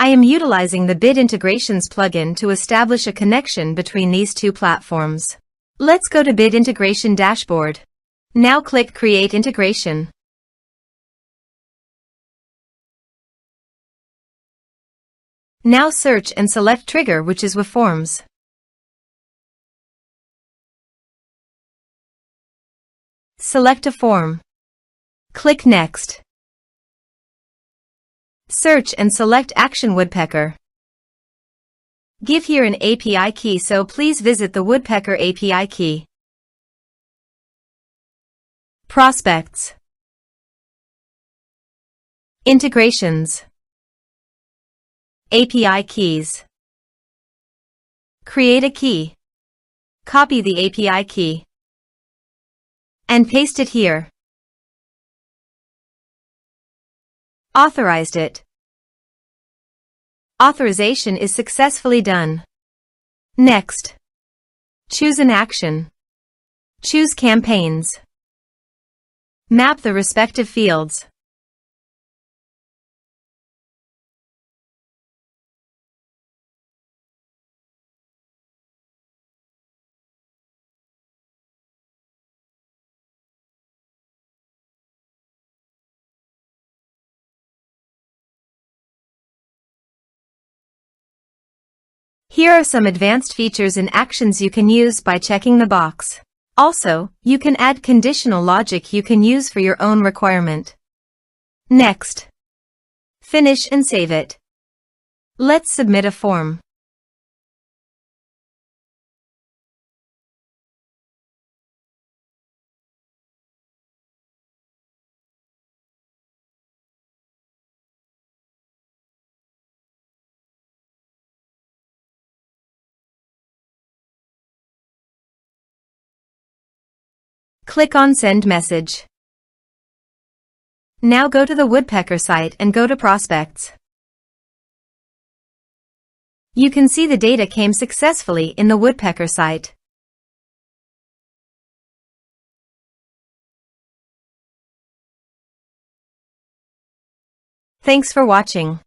I am utilizing the Bid Integrations plugin to establish a connection between these two platforms. Let's go to Bid Integration Dashboard. Now click Create Integration. Now search and select Trigger, which is weForms. Select a form. Click Next. Search and select Action Woodpecker. Give here an API key, so please visit the Woodpecker API key. Prospects. Integrations. API keys. Create a key. Copy the API key and paste it here. Authorized it. Authorization is successfully done. Next. Choose an action. Choose campaigns. Map the respective fields. Here are some advanced features and actions you can use by checking the box. Also, you can add conditional logic you can use for your own requirement. Next. Finish and save it. Let's submit a form. Click on Send Message. Now go to the Woodpecker site and go to Prospects. You can see the data came successfully in the Woodpecker site. Thanks for watching.